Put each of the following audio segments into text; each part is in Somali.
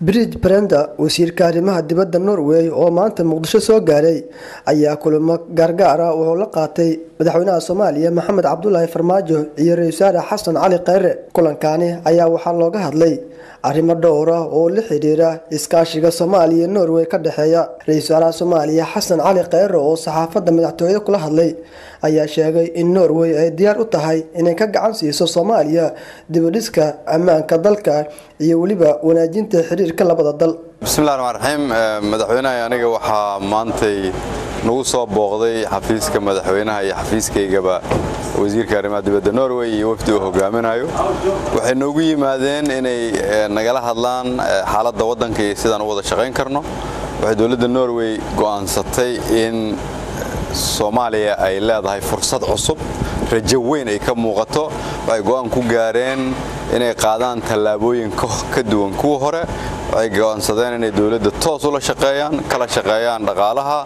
Bridge Brenda wasiirka arrimaha dibadda Norway oo maanta Muqdisho soo gaaray ayaa kulamo gaargaar ah oo la qaatay madaxweynaha Soomaaliya Maxamed Cabdullaahi Farmaajo iyo Ra'iisul Wasaare Xasan Cali Khayre. Kulankani ayaa waxaa looga hadlay arrimo dhowr ah oo la xiriira iskaashiga Soomaaliya iyo Norway ka dhaxeeya. Ra'iisul Wasaaraha Soomaaliya Xasan Cali Khayre oo saxaafadda madaxtooyada kula hadlay ayaa sheegay in Norway ay diyaar u tahay inay ka gacan siiso Soomaaliya dib u dhiska ammaanka dalka iyo waliba wanaajinta xiriirka labada dal. Bismillahirrahmanirrahiim. Madaxweynaha aniga waxa maantay nagu soo booqday xafiiska madaxweynaha iyo xafiiskaygaba wasiirka arrimaha dibadda Norway iyo wafdi uu hogaaminayo. Waxay noogu yimaadeen inay nagala hadlaan xaaladda waddanka iyo sidaan u wada shaqayn karno. Waxay dawladda Norway go'aansatay in Soomaaliya ay leedahay fursad cusub, rajo weyn ay ka muuqato. Waxay go'aan ku gaareen inay qaadaan tallaabooyin ka duwan kuwa hore. Waxay go'aansadeen inay dawladda toos ula shaqeeyaan, kala shaqeeyaan dhaqaalaha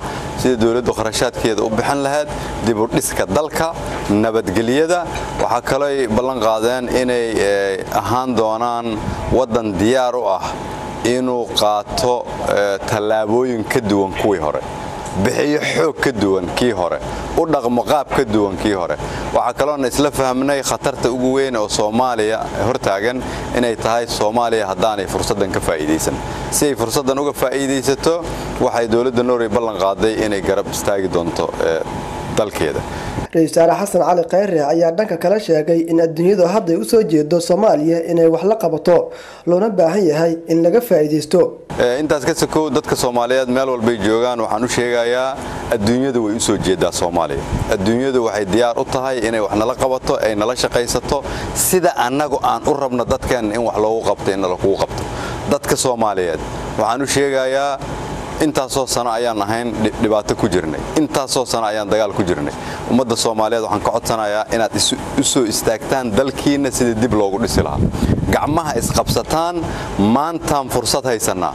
sida dawladdu kharashaadkeeda u bixin lahayd, dib u dhiska dalka, nabadgelyada. Waxa kale ay ballan qaadeen inay ahaan doonaan waddan diyaar u ah inuu qaato tallaabooyin ka duwan kuwii hore, bixiyo xoog ka duwan kii hore, u dhaqmo qaab ka duwan kii hore. Waxa kale oo isla fahamnay khatarta ugu weyn oo Soomaaliya hortaagan inay tahay Soomaaliya haddaanay fursadan ka faa'iideysan. Si ay fursadan uga faa'iideysato, waxay dawladda Norway ballan qaaday inay garab istaagi doonto dalkeeda. Ra'iisul Wasaare Xasan Cali Khayre ayaa dhanka kale sheegay in adduunyadu hadda u soo jeedo Soomaaliya inay wax la qabato, loona baahan yahay in laga faa'iideysto. Intaas ka sokow dadka Soomaaliyeed meel walba ay joogaan waxaan u sheegayaa adduunyadu way u soo jeedaa Soomaaliya. Adduunyadu waxay diyaar u tahay inay wax nala qabato, ay nala shaqaysato sida annagu aan u rabno dadkan in wax loogu qabto in la kugu qabto. Dadka Soomaaliyeed waxaan u sheegayaa intaasoo sano ayaan ahayn dhibaato ku jirnay, intaasoo sano ayaan dagaal ku jirnay. Ummadda Soomaaliyeed waxaan ka codsanayaa inaad u soo istaagtaan dalkiina sida dib loogu dhisi lahaa, gacmaha isqabsataan. Maantaan fursad haysanaa,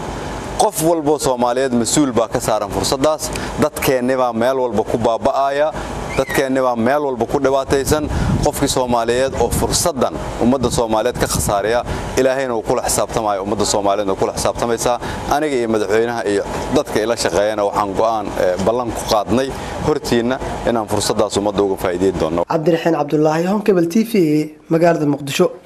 qof walba Soomaaliyeed mas'uul baa ka saaran fursadaas. Dadkeennibaa meel walba ku baaba'aya, dadkeennibaa meel walba ku dhibaataysan. qofkii Soomaaliyeed oo fursadan ummadda Soomaaliyeed ka khasaariya, ilaahayna uu kula xisaabtamayo, ummadda Soomaaliyeed uu kula xisaabtamaysa. Aniga iyo madaxweynaha iyo dadka ila shaqeeyana waxaan go'aan ballan ku qaadnay hortiina inaan fursadaas ummadda uga faa'iideyn doono. Cabdiraxiin Cabdullaahi, Honkebel TV, magaalada Muqdisho.